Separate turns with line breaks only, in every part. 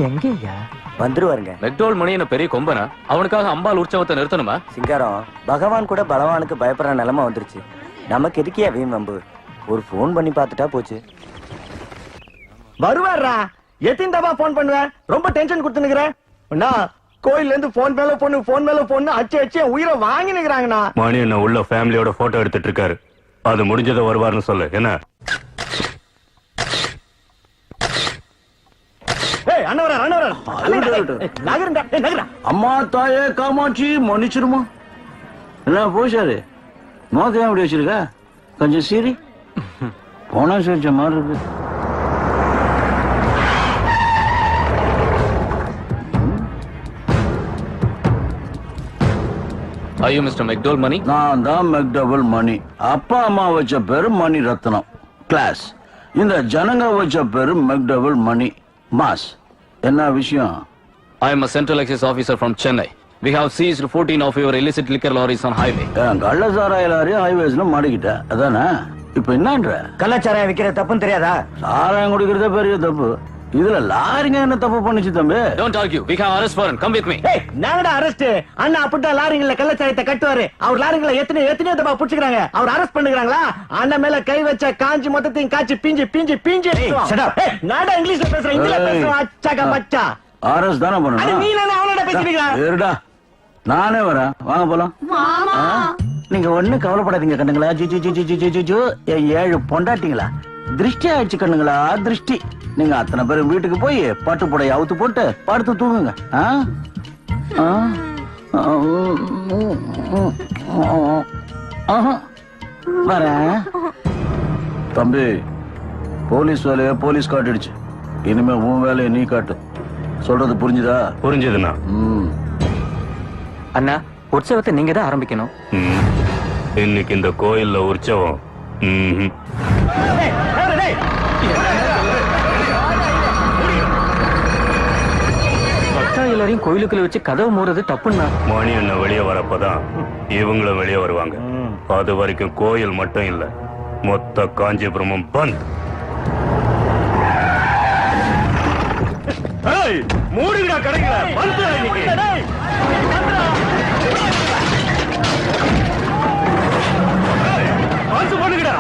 எங்கய்யா
வந்துருவாருங்க.
McDowell மணி என்ன பெரிய கொம்பனா? அவனுக்காக அம்பாள் உற்சவத்தை நிறுத்தணுமா?
சிங்காரம், பகவான் கூட பலவானுக்கு பயப்படுற நிலைமை வந்துருச்சு. நமக்கு எதுக்கியா வீண் வம்பு? ஒரு போன் பண்ணி பார்த்துட்டா போச்சு.
வருவாரா? எத்தனை தபா போன் பண்ணுவேன்? ரொம்ப டென்ஷன் கொடுத்துனுக்குறேன். கோயில்ல இருந்து போன் மேல பொண்ணு அச்சு உயிரை வாங்கி நிக்கிறாங்கண்ணா.
மணி என்ன உள்ள ஃபேமிலியோட போட்டோ எடுத்துட்டு இருக்காரு. அது முடிஞ்சதை வருவார்னு சொல்லு. என்ன
அம்மா தாயே காமாட்சி மன்னிச்சிருமா. என்ன போச்சாரு நோக்கம் அப்படி வச்சிருக்க? கொஞ்சம் சீரி போனா செஞ்ச மாதிரி இருக்கு.
ஐயோ மிஸ்டர் மெக்டோல் மணி.
நான் தான் மெக்டபிள் மணி. அப்பா அம்மா வச்ச பேரு மணி ரத்னம் கிளாஸ். இந்த ஜனங்க வச்ச பேரு மெக்டபிள் மணி மாஸ். என்ன விஷயம்?
I am a central excise officer from Chennai. We have seized 14 of your illicit liquor lorries on highway.
கள்ளசாராய லாரியும் ஹைவேஸ்ல மாட்டிக்கிட்ட அதானே? இப்ப என்னன்ற?
கள்ளச்சாராயம் விக்கிற தப்புன்னு தெரியாதா?
சாராயம் குடிக்கிறதே பெரிய தப்பு. இதுல லாரிங்க என்ன தப்பு பண்ணுச்சு தம்பி?
Don't argue. We can arrest foreign. Come with me.
நாங்கடா அரெஸ்ட். அண்ணா அப்படிதான் லாரிங்கள கள்ளச்சாராயத்தை கட்டுவாரு. அவர் லாரிங்கள எத்தனை தப்பா புடிச்சுக்கிறாங்க. அவர் அரெஸ்ட் பண்ணுகிறாங்களா? அண்ணன் மேல கை வச்ச காஞ்சி மொத்தத்தையும் காய்ச்சி பிஞ்சு. நாடா இங்கிலீஷ்ல பேசுறேன், இங்கிலீஷ்ல பேசுறேன். அச்சாக மச்சா.
அரசு தானே பண்ணணும்.
நீ அவனோட பேசிக்கிறா?
நானே வரேன், வாங்க போலாம். நீங்க ஒண்ணு கவலைப்படாதீங்க கண்ணுங்களா. ஜிஜு 7 பொண்டாட்டிங்களா திருஷ்டி ஆயிடுச்சு கண்ணுங்களா. திருஷ்டி. நீங்க அத்தனை பேரும் வீட்டுக்கு போய் பட்டு புடைய அவுத்து போட்டு படுத்து தூங்குங்க. வரேன் தம்பி. போலீஸ் வேலைய போலீஸ் காட்டிடுச்சு. இனிமே உன் வேலையை நீ காட்டு. சொல்றது புரிஞ்சுதா?
புரிஞ்சதுண்ணா.
அண்ணா, உற்சவத்தை நீங்க தான் ஆரம்பிக்கணும்.
இன்னைக்கு இந்த கோயில்ல உற்சவம்.
எல்லாரையும் கோயிலுக்குள்ள வச்சு கதவு மூடுறது தப்புன்னா.
மணி என்ன வெளியே வரப்பதான் இவங்களும் வெளியே வருவாங்க. அது வரைக்கும் கோயில் மட்டும் இல்ல, மொத்த காஞ்சிபுரமும் பந்த். மூடுகிறா கடைகள பந்த். பண்ணுகிறா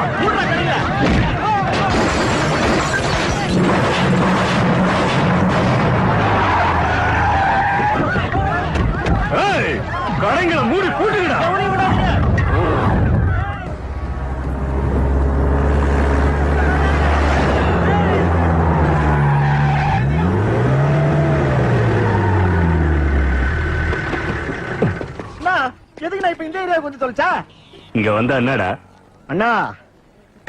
கடைங்களை மூடி பூட்டுகிறா.
எதுக்கு நான் இப்ப இந்த ஏரியா கொஞ்சம் தொலைச்சா?
இங்க வந்தா என்னடா
அண்ணா,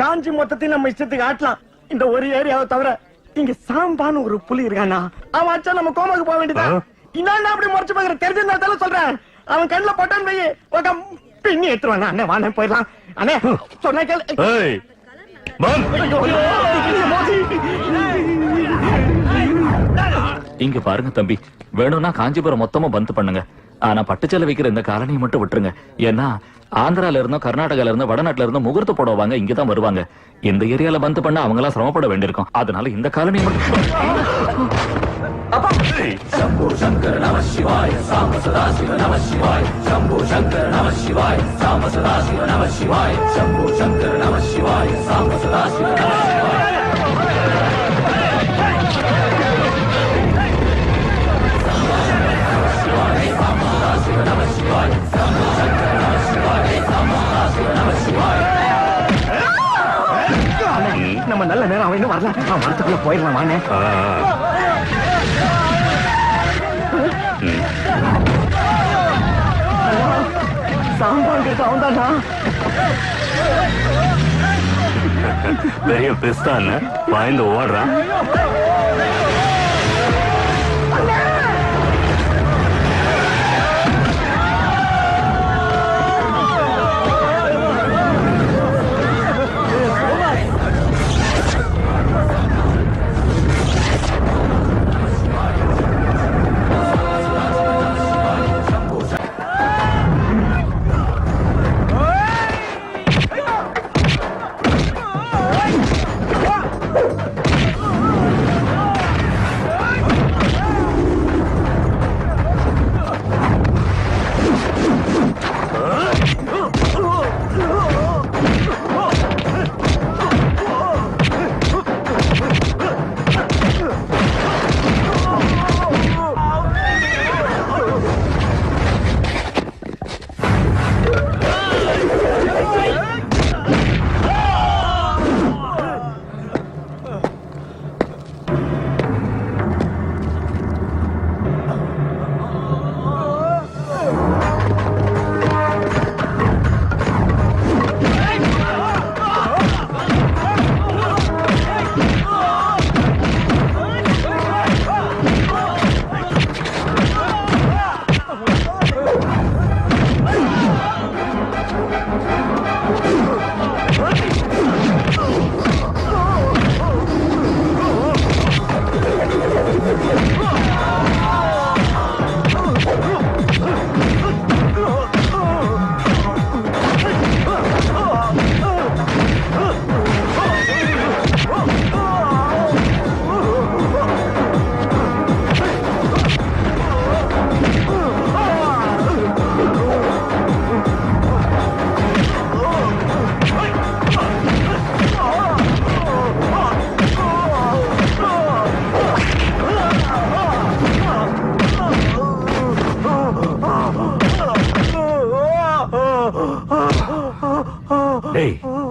காஞ்சி மொத்தத்தையும் நம்ம இஷ்டத்துக்கு ஆட்டலாம். இந்த ஒரு ஏரியாவை தவிர இங்க சாம்பான்னு ஒரு புலி இருக்கானா, அவன் அச்சா நம்ம கோமாக்கு போக வேண்டியதான். இன்னும் அப்படி முறைச்சு பாக்குற தெரிஞ்சிருந்தா சொல்றேன். அவன் கண்ணுல போட்டான்னு போய் பின்னி எடுத்துருவான். அண்ணே வாண்ணே போயிடலாம். அண்ணே சொன்ன கேள்.
இங்க பாருங்க தம்பி, வேணும்னா காஞ்சிபுரம் மொத்தமா பந்த் பண்ணுங்க. ஆனா பட்டுச்சேலை வைக்கிற இந்த காலனியை மட்டும் விட்டுருங்க. ஏன்னா ஆந்திரால இருந்தோ கர்நாடகால இருந்தோ வடநாட்டுல இருந்தோ முகூர்த்த போடுவாங்க, இங்கதான் வருவாங்க. இந்த ஏரியால பந்த் பண்ண அவங்க எல்லாம் சிரமப்பட வேண்டியிருக்கும். அதனால இந்த காலனியை மட்டும்.
शंभो शंकर नमः शिवाय साम सदा शिव नमः शिवाय शंभो शंकर नमः शिवाय साम सदा शिव नमः शिवाय शंभो शंकर नमः शिवाय साम सदा शिव नमः शिवाय
நம்ம நல்ல நேரம். அவன் இன்னும் வரல. அவன் வரத்துக்குள்ள போயிடலாம். வாங்க. சாம்பான் அவன்தானா?
பெரிய பிஸ்தான் பாய்ந்து ஓடுறான்.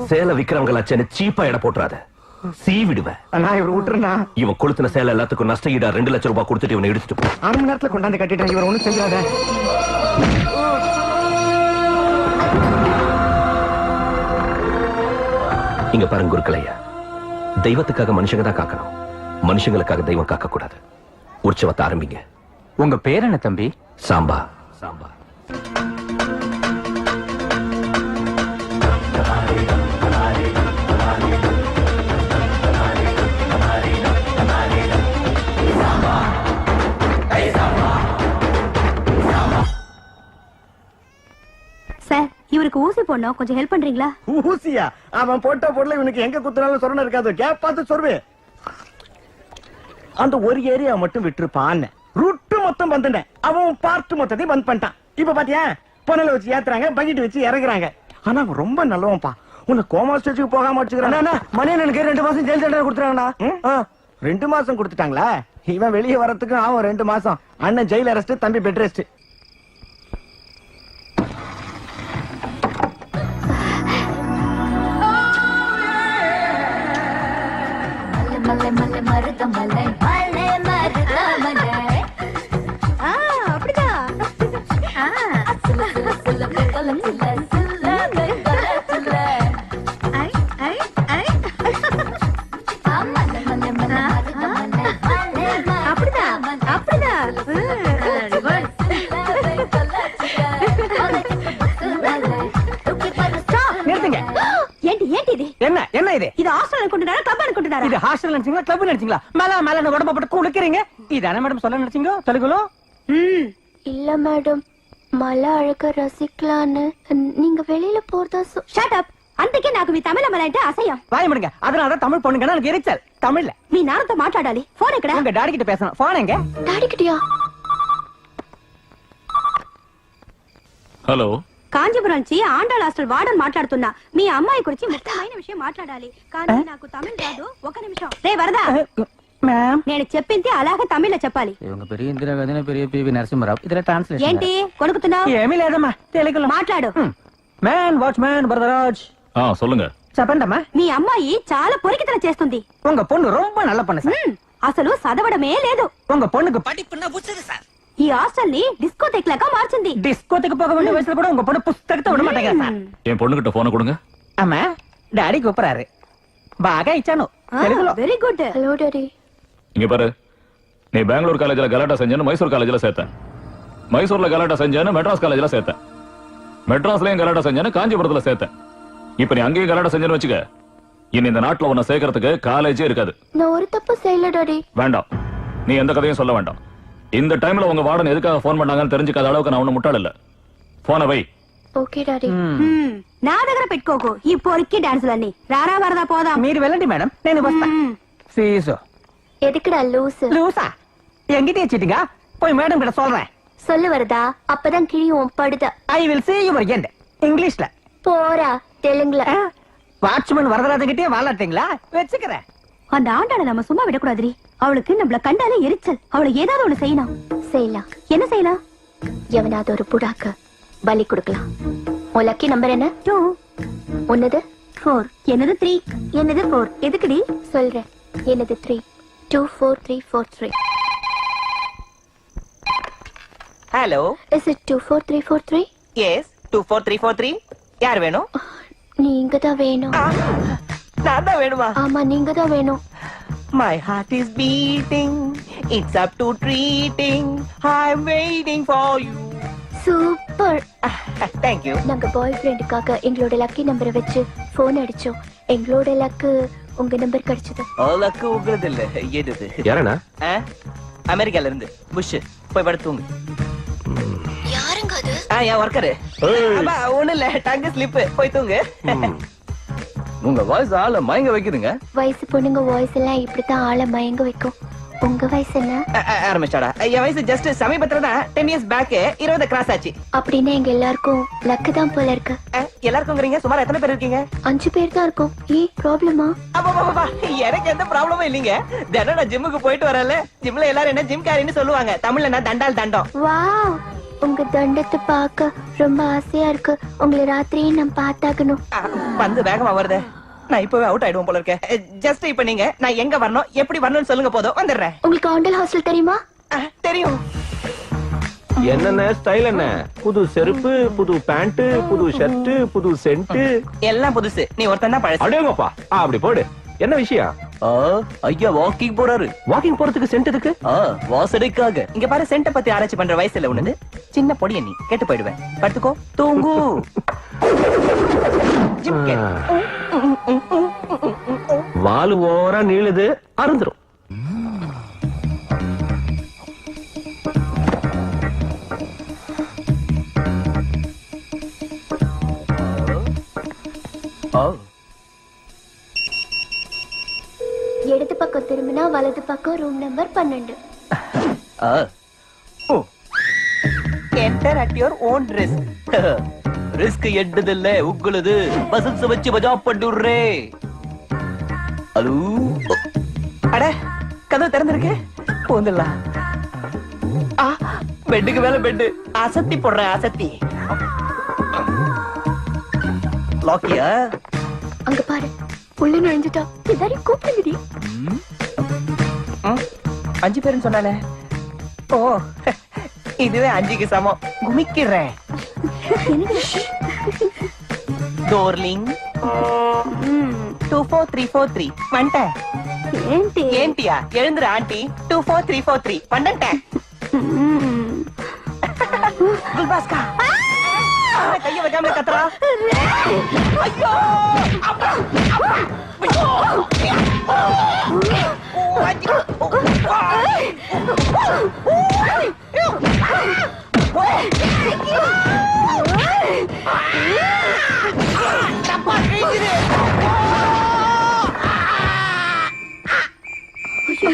சேலை விக்கிறவங்களாச்சேன்னு சீப்பா இட போட்டுறாத, சீ விடுவேன்.
அண்ணா இவர் விட்டுருண்ணா.
இவன் கொளுத்தின சேலை எல்லாத்துக்கும் நஷ்ட ஈடா 2 லட்சம் ரூபாய் கொடுத்துட்டு இவனை எடுத்துட்டு போ.
1 மணி நேரத்துல கொண்டாந்து கட்டிட்டேன். இவர் ஒண்ணும் செஞ்சாத.
இங்க பாருங்க குருக்களையா, தெய்வத்துக்காக மனுஷங்க தான் காக்கணும், மனுஷங்களுக்காக தெய்வம் காக்க கூடாது. உற்சவத்தை ஆரம்பிங்க.
உங்க பேர் என்ன தம்பி?
சாம்பா. சாம்பா.
சார், இவருக்கு ஊசி போடணும், கொஞ்சம் ஹெல்ப் பண்றீங்களா?
ஊசியா? அவன் போட்ட பொருளை இவனுக்கு எங்க குத்துனாலும் சொரணை இருக்காது. கேப் பார்த்து சொருவே. அந்த ஒரு ஏரியா மட்டும் விட்டுருப்பான். ரூட்டு மொத்தம் வந்துட்டேன். அவன் பார்ட் மொத்தத்தையும் பந்த் பண்ணிட்டான். இப்ப பாத்தியா, பொனல வச்சு ஏத்துறாங்க, பக்கெட் வச்சு இறக்குறாங்க. ஆனா அவன் ரொம்ப நல்லவன்ப்பா. உன்னை கோமா ஸ்டேஜுக்கு போகாம வச்சுக்கிறான். மணியனுக்கு 2 மாசம் ஜெயில் தண்டனை கொடுத்துறாங்கண்ணா. 2 மாசம் கொடுத்துட்டாங்களா? இவன் வெளியே வரத்துக்கு அவன் 2 மாசம். அண்ணன் ஜெயில் அரெஸ்ட், தம்பி பெட் ரெஸ்ட்.
மலை மலை மருத மலை மலை மருத மலை. அப்படிதான். சில சில சில கல சில சில கல சில. ஐ ஐ ஐ. மலை மலை மலை மருத மலை மலை. அப்படிதான் அப்படிதான்.
நிறுத்துங்க.
ஏண்டி ஏண்டி இது?
என்ன என்ன இது?
இது ஹாஸ்டல் கொண்டுடாரா கிளப் கொண்டுடாரா?
இது ஹாஸ்டல் நினைச்சீங்களா, கிளப் நினைச்சீங்களா? மேல மேல உடம்ப போட்டு குளிக்கிறீங்க. இதானே மேடம் சொல்ல நினைச்சீங்க? தெலுங்குலோ?
இல்ல மேடம், மலை அழக ரசிக்கலான்னு நீங்க வெளியில போறதா
ஷட் அப். అందుకే నాకు మీ తమిళ మలంటే అసహ్యం.
வாய முடுங்க. அதனால தான் தமிழ் பொண்ணுங்க எனக்கு எரிச்சல். தமிழ்ல
మీ నాన్నతో మాట్లాడాలి. ఫోన్ ఎక్కడ?
உங்க டாடி கிட்ட பேசணும். போன் எங்க?
டாடி கிட்டயா?
హలో,
కాంచీపురం నుంచి ఆండాళ్ హాస్టల్ వార్డన్ మాట్లాడుతున్నా. మీ అమ్మాయి గురించి ముఖ్యమైన విషయం మాట్లాడాలి. కానీ నాకు తమిళ్ రాదు. ఒక నిమిషం. రే వరదా,
மேம்,
నేను చెప్పింది అలాగే తమిళ్లో చెప్పాలి.
இவங்க பெரிய இந்திரா காந்தி, பெரிய பிவி நரசிம்மராவ். இதுல டிரான்ஸ்லேஷன்
ఏంటి కొనుక్కుతున్నావు?
ఏమీ లేదమ్మా, తెలుగులో
మాట్లాడు.
Man watchman Varadaraj.
சொல்லுங்க.
చెప్పండమ్మా.
మీ అమ్మాయి చాలా పొరికితనం చేస్తుంది.
உங்க பொண்ணு ரொம்ப நல்ல பொண்ணு சார்.
అసలు చదవడమే లేదు.
உங்க பொண்ணுக்கு படிப்புன்னா புச்சது சார்.
ఈ హాస్టల్ ని డిస్కోథెక్ లాగా మార్చింది.
டிஸ்கோத்துக்கு போக வேண்டிய வயசுல கூட உங்க பொண்ணு புஸ்தகத்தை விட மாட்டேங்க சார்.
என் பொண்ணுகிட்ட போன கொடுங்க.
అమ్మా, డాడీ కూపరారు. బాగా ఇచ్చాను తెలుగులో.
Very good.
Hello daddy.
இங்க பாரு, நீ பெங்களூர் காலேஜ்ல கலாட்டா செஞ்சேன்னு மைசூர் காலேஜ்ல சேர்த்தேன். மைசூர்ல கலாட்டா செஞ்சேன்னு மெட்ராஸ் காலேஜ்ல சேர்த்தேன். மெட்ராஸ்லயும் கலாட்டா செஞ்சேன்னு காஞ்சிபுரத்துல சேர்த்தேன். இப்ப நீ அங்கேயும் கலாட்டா செஞ்சேன்னு வச்சுக்க, இனி இந்த நாட்டுல உன்னை சேர்க்கறதுக்கு காலேஜே இருக்காது.
நான் ஒரு தப்பு செய்யல டாடி.
வேண்டாம், நீ எந்த கதையும் சொல்ல வேண்டாம். இந்த டைம்ல உங்க வார்டன் எதுக்காக போன் பண்ணாங்கன்னு தெரிஞ்சுக்காத அளவுக்கு நான் ஒண்ணு முட்டாள் இல்ல. போன வை.
Okay daddy.
నా దగ్గర పెట్టుకోకు ఈ పొరికి డాన్సులన్నీ. రారా వరదా పోదాం.
మీరు వెళ్ళండి మేడం, నేను వస్తా. சீசோ
எதுக்குடா லூசு?
லூசா என்கிட்ட வச்சிட்டீங்க. போய் மேடம் கிட்ட சொல்றேன்.
சொல்லு வருதா, அப்பதான் கிழியும் படுத.
I will see you again. இங்கிலீஷ்ல
போறா தெலுங்குல.
வாட்ச்மேன் வரதராஜன் கிட்டே வாழாட்டீங்களா? வச்சுக்கிறேன்.
அந்த ஆண்டாளை நம்ம சும்மா விடக்கூடாதுரி. அவளுக்கு நம்மள கண்டாலே எரிச்சல். அவளை ஏதாவது ஒண்ணு செய்யணும்.
செய்யலாம்.
என்ன செய்யலாம்?
எவனாவது ஒரு புடாக்கு பலி கொடுக்கலாம். உன் லக்கி நம்பர் என்ன?
2.
உன்னது?
4. என்னது 3? என்னது 4? எதுக்குடி?
சொல்றேன். என்னது 3? 24343.
Hello,
Is it 24343?
எஸ் 24343. யார் வேணும்?
நீங்க தான் வேணும்.
நான் தான் வேணுமா?
ஆமா, நீங்க தான் வேணும்.
My heart is beating, it's up to treating, I'm waiting for you.
Super.
Thank you.
நாங்க பாய் ஃப்ரெண்டுக்காக எங்களோட லக்கி நம்பரை வச்சு போன் அடிச்சோம். எங்களோட லக்கு உங்க நம்பர் கிடைச்சது.
லக்கு உங்களது இல்ல, எதுது?
யாரண்ணா?
அமெரிக்கால இருந்து புஷ். போய் படுத்துங்க.
யாருங்க அது?
என் ஒர்க்கரு. ஒண்ணு இல்ல, டங்கு ஸ்லிப். போய் தூங்கு. உங்க வாய்ஸ் ஆள மயங்க வைக்குதுங்க.
வயசு பொண்ணுங்க வாய்ஸ் எல்லாம் இப்படித்தான் ஆள மயங்க வைக்கும். உங்க வயசு என்ன?
ஆரம்பிச்சாடா. என் வயசு ஜஸ்ட் சமீபத்துல தான் 10 இயர்ஸ் பேக் 20 கிராஸ் ஆச்சு.
அப்படின்னா எங்க எல்லாருக்கும் லக்கு தான் போல இருக்கு.
எல்லாருக்கும்ங்கறீங்க? சுமார் எத்தனை பேர் இருக்கீங்க?
5 பேர் தான் இருக்கும். ப்ராப்ளமா?
அப்பா, எனக்கு எந்த ப்ராப்ளமும் இல்லீங்க. தினம் நான் ஜிம்முக்கு போயிட்டு வரல. ஜிம்ல எல்லாரும் என்ன ஜிம் காரின்னு சொல்லுவாங்க. தமிழ்ல நான் தண்டால் தண்டம்.
வாவ், உங்க தண்டத்தை பார்க்க ரொம்ப ஆசையா இருக்கு. உங்களை ராத்திரியே நான் பார்த்தாகணும்.
வந்து வேகமா வருது. நான் இப்பவே அவுட் ஆயிடுவோம் போல இருக்கேன். ஜஸ்ட் இப்ப நீங்க நான் எங்க வரணும் எப்படி வரணும்னு சொல்லுங்க போதும் வந்துடுறேன்.
உங்களுக்கு ஆண்டல் ஹாஸ்டல் தெரியுமா?
தெரியும்.
என்னென்ன ஸ்டைல் என்ன? புது செருப்பு, புது பேண்ட், புது ஷர்ட், புது சென்ட்,
எல்லாம் புதுசு. நீ ஒருத்தன் தான் பழசு.
அடேங்கப்பா. அப்படி போடு. என்ன விஷயம்?
ஐயா வாக்கிங் போறாரு.
வாக்கிங் போறதுக்கு சென்ட் எதுக்கு?
வாசனைக்காக.
இங்க பாரு, சென்ட பத்தி ஆராய்ச்சி பண்ற வயசுல உனது சின்ன பொடிய நீ கேட்டு போயிடுவேன். படுத்துக்கோ, தூங்கு.
வாலு ஓவரா நீளுது, அருந்துரும்.
இடது பக்கம் திரும்பினா வலது பக்கம் room number 12.
Enter at your own risk.
Risk எட்டதில்ல உங்களது. பசல்ஸ் வச்சு மஜா பண்ணுறே. ஹலோ.
அட, கதவு திறந்திருக்கு. போந்துடலாம். பெட்டுக்கு மேல பெட்டு. அசத்தி போடுற அசத்தி. லாக்கியா?
அங்க பாரு, உள்ள நுழைஞ்சிட்டா. எல்லாரையும் கூப்பிடுங்கடி.
5 பேருன்னு சொன்னானே. ஓ, இதுவே 5க்கு சமம். குமிக்கிறேன். டோர்லிங் 24343 வந்துட்டேன். ஏன்டியா எழுந்துரு ஆண்டி. 24343 வந்துட்டேன். குல்பாஸ்கா கைய வச்சாம கத்துறா.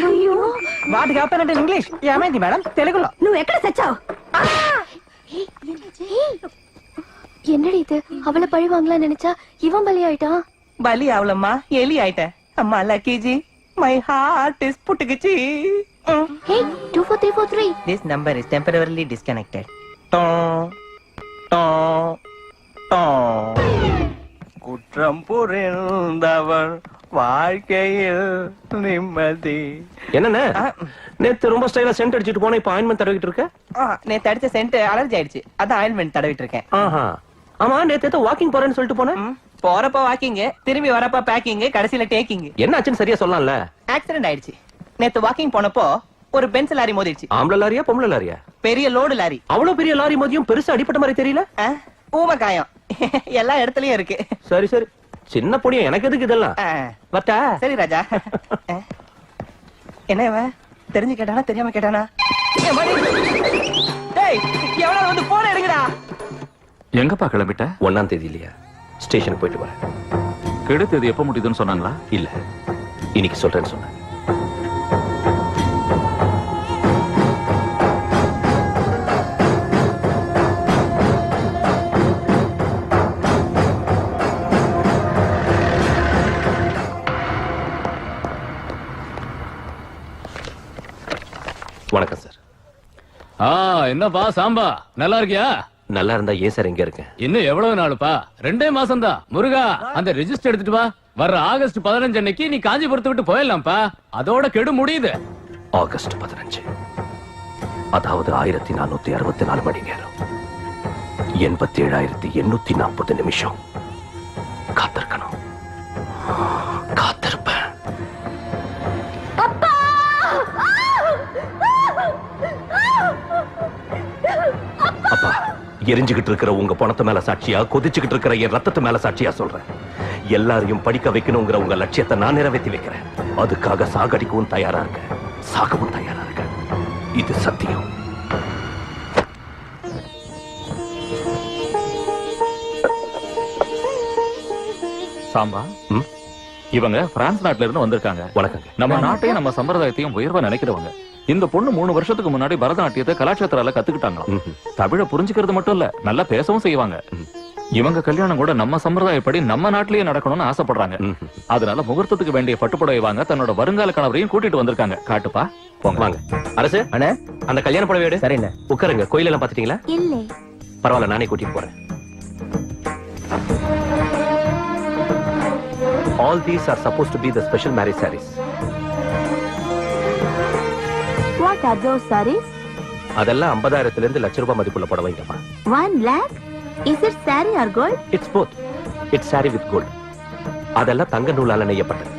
ஐயோ వాటికి ఆపుతానంటే ఇంగ్లీష్ ఏమైంది మేడం? తెలుగులో
నువ్వు ఎక్కడ చచ్చావు?
என்னடி இது? அவளை பழி வாங்கலாம் நினைச்சா இவன் பலி ஆயிட்டான்.
பலி ஆவலம்மா, எலி ஆயிட்டேன். அம்மா லக்கிஜி, மை ஹார்ட் இஸ் புட்டுக்குச்சி.
Hey, 24343.
This number is temporarily disconnected. Tom, tom, tom. குற்றம் புரிந்தவர் வாழ்க்கையில் நிம்மதி.
என்னண்ணே நேத்து ரொம்ப ஸ்டைலா சென்ட் அடிச்சிட்டு போன, இப்ப ஆயின்மெண்ட் தடவிட்டு இருக்க?
நேத்து அடிச்ச சென்ட் அலர்ஜி ஆயிடுச்சு, அதான் ஆயின்மெண்ட் தடவிட்டு இருக்கேன்.
ஆமா, நேத்து ஏதோ வாக்கிங் போறேன்னு சொல்லிட்டு போனேன்.
போறப்ப வாக்கிங், திரும்பி வரப்ப பேக்கிங், கடைசியில டேக்கிங்.
என்ன ஆச்சுன்னு சரியா சொல்லலாம்ல?
ஆக்சிடென்ட் ஆயிடுச்சு. நேத்து வாக்கிங் போனப்போ ஒரு பென்ஸ் லாரி மோதிடுச்சு.
ஆம்பளை லாரியா பொம்பளை லாரியா?
பெரிய லோடு லாரி.
அவ்வளவு பெரிய லாரி மோதியும் பெருசா அடிப்பட்ட மாதிரி தெரியல.
ஊமக்காயம் எல்லா இடத்துலயும் இருக்கு.
சரி சரி, சின்ன பொடியும் எனக்கு எதுக்கு இதெல்லாம்? வட்டா.
சரி ராஜா. என்ன இவன் தெரிஞ்சு கேட்டானா தெரியாம கேட்டானா? டேய், எவனாவது வந்து போன் எடுங்கடா.
எங்கப்பா கிளம்பிட்ட?
1ஆம் தேதி இல்லையா, ஸ்டேஷனுக்கு போயிட்டு வரேன்.
கெடுத்தது எப்ப முடியுதுன்னு சொன்னாங்களா?
இல்ல, இன்னைக்கு சொல்றேன்னு சொன்னேன். வணக்கம் சார்.
என்னப்பா சாம்பா, நல்லா இருக்கியா?
நல்லா இருந்தா ஏன் சார் இங்க இருக்கேன்?
இன்னும் எவ்வளவு நாளுப்பா? 2 மாசம் தான். முருகா, அந்த ரெஜிஸ்டர் எடுத்துட்டு வா. வர்ற ஆகஸ்ட் 15 அன்னைக்கு நீ காஞ்சிபுரத்தை விட்டு போயிடலாம்ப்பா. அதோட கெடு முடியுது.
ஆகஸ்ட் 15, அதாவது 1464 மணி நேரம், 87,840 நிமிஷம் காத்திருக்கணும். காத்திருப்பேன். அப்பா, எரிஞ்சுகிட்டு இருக்கிற உங்க பணத்து மேல சாட்சியா, கொதிச்சுக்கிட்டு இருக்கிற என் ரத்தத்து மேல சாட்சியா சொல்றேன். எல்லாரையும் படிக்க வைக்கணுங்கிற உங்க லட்சியத்தை நான் நிறைவேற்றி வைக்கிறேன். அதுக்காக சாகடிக்கவும் தயாரா இருக்கேன், சாகவும் தயாரா இருக்கேன். இது சத்தியம்.
சாம்பா, இவங்க பிரான்ஸ் நாட்டுல இருந்து வந்திருக்காங்க.
வணக்கங்க.
நம்ம நாட்டையும் நம்ம சம்பிரதாயத்தையும் உயர்வா நினைக்கிறவங்க. இந்த பொண்ணு 3 வருஷத்துக்கு முன்னாடி பரதநாட்டியத்தை கலாட்சேத்திரால கத்துக்கிட்டாங்களாம். தமிழை புரிஞ்சுக்கிறது மட்டும் இல்ல, நல்லா பேசவும் செய்வாங்க. இவங்க கல்யாணம் கூட நம்ம சம்பிரதாயப்படி நம்ம நாட்டிலேயே நடக்கணும்னு ஆசைப்படுறாங்க. அதனால முகூர்த்தத்துக்கு வேண்டிய பட்டுப்புடவை வாங்க தன்னோட வருங்கால கணவரையும் கூட்டிட்டு வந்திருக்காங்க. காட்டுப்பா.
போங்க வாங்க. அரசு
அண்ணே
அந்த கல்யாண புடவை எடு.
சரிண்ணே.
உட்காருங்க. கோயிலெல்லாம் பாத்துட்டீங்களா?
இல்லை.
பரவாயில்ல, நானே கூட்டிட்டு போறேன். All these are supposed to be the special marriage sarees.
What are those sarees?
அதெல்லாம் 50,000 இருந்து லட்ச ரூபாய் மதிப்புள்ள புடவைங்கம்மா.
1 lakh? Is it saree or gold?
It's both. It's saree with gold. அதெல்லாம் தங்க நூலால நெய்யப்பட்டது.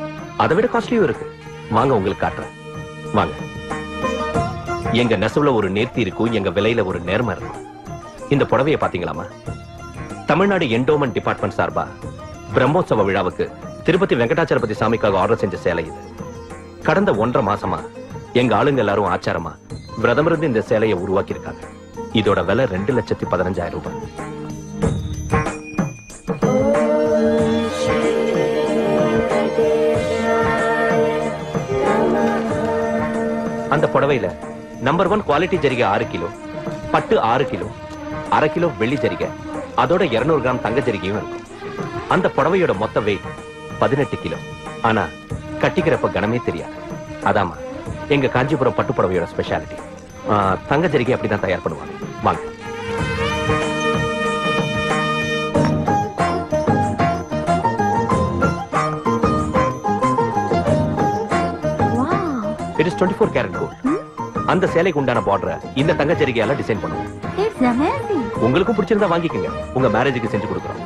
அதை விட காஸ்ட்லியும் இருக்கு. வாங்க உங்களுக்கு காட்டுறேன். வாங்க. எங்க நெசவுல ஒரு நேர்த்தி இருக்கும், எங்க விலையில ஒரு நேர்மை இருக்கும். இந்த புடவையை பாத்தீங்களாமா? தமிழ்நாடு என்டோமென்ட் டிபார்ட்மெண்ட் சார்பா பிரம்மோற்சவ விழாவுக்கு திருப்பதி வெங்கடாச்சலபதி சாமிக்காக ஆர்டர் செஞ்ச சேலை இது. கடந்த 1.5 மாசமா எங்க ஆளுங்க எல்லாரும் ஆச்சாரமா விரதம் இருந்து இந்த சேலையை உருவாக்கி இருக்காங்க. இதோட விலை 2,15,000 ரூபாய். அந்த புடவையில நம்பர் 1 குவாலிட்டி ஜரிகை 6 கிலோ, பட்டு 6 கிலோ, 1/2 கிலோ வெள்ளி ஜரிகை, அதோட 200 கிராம் தங்க ஜரிகையும் இருக்கும். அந்த புடவையோட மொத்த வெயிட் 18 கிலோ. ஆனா கட்டிக்கிறப்ப கனமே தெரியாது. அதாமா எங்க காஞ்சிபுரம் பட்டு புடவையோட ஸ்பெஷாலிட்டி. தங்க ஜரிகை அப்படிதான் தயார் பண்ணுவாங்க. வாங்க. It is 24 karat gold. அந்த சேலைக்கு உண்டான பார்டர் இந்த தங்க ஜரிகையால டிசைன் பண்ணுவோம்.
It's amazing.
உங்களுக்கும் பிடிச்சிருந்தா வாங்கிக்கங்க. உங்க மேரேஜுக்கு செஞ்சு கொடுக்குறோம்.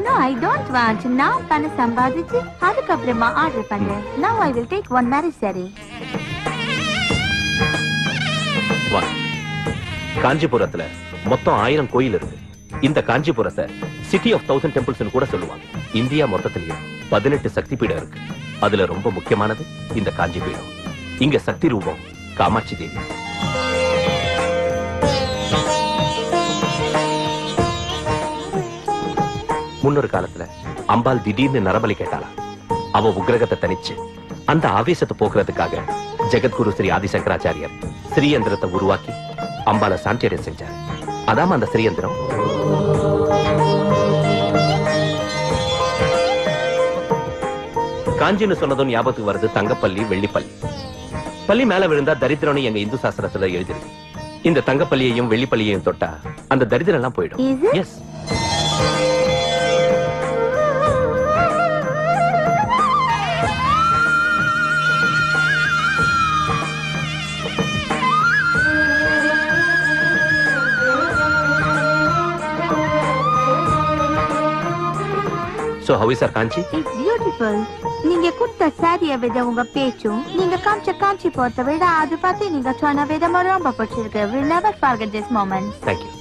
No, I don't want. Now பண்ண சம்பாதிச்சு அதுக்கப்புறமா ஆர்டர் பண்றேன். Now I will take 1 marriage saree.
வா. காஞ்சிபுரத்துல மொத்தம் 1000 கோயில் இருக்கு. இந்த காஞ்சிபுரத்தை சிட்டி ஆஃப் 1000 டெம்பிள்ஸ் கூட சொல்லுவாங்க. இந்தியா மொத்தத்திலேயே 18 சக்தி பீடம் இருக்கு. அதுல ரொம்ப முக்கியமானது இந்த காஞ்சி பீடம். இங்க சக்தி ரூபம் காமாட்சி தேவி. முன்னொரு காலத்துல அம்பாள் திடீர்னு நரபலி கேட்டாளா. அவ உக்ரகத்தை தனிச்சு அந்த ஆவேசத்தை போக்குறதுக்காக ஜெகத்குரு ஸ்ரீ ஆதிசங்கராச்சாரியர் ஸ்ரீயந்திரத்தை உருவாக்கி அம்பாளை சாந்தியடைய செஞ்சார். அதாம அந்த ஸ்ரீயந்திரம். காஞ்சின்னு சொன்னதும் ஞாபகத்துக்கு வருது தங்கப்பள்ளி, வெள்ளிப்பள்ளி. பள்ளி மேல விழுந்தா தரித்திரம்னு எங்க இந்து சாஸ்திரத்துல எழுதிருக்கு. இந்த தங்கப்பள்ளியையும் வெள்ளிப்பள்ளியையும் தொட்டா அந்த தரித்திரம் எல்லாம் போயிடும். S. So how is our Kanchi?
It's beautiful. நீங்க கொடுத்த சாரியை விட உங்க பேச்சும் நீங்க காமிச்ச காஞ்சி போறதை விட அது பார்த்து நீங்க சொன்ன விதமும் ரொம்ப பிடிச்சிருக்கு. We'll never forget this moment.
Thank you.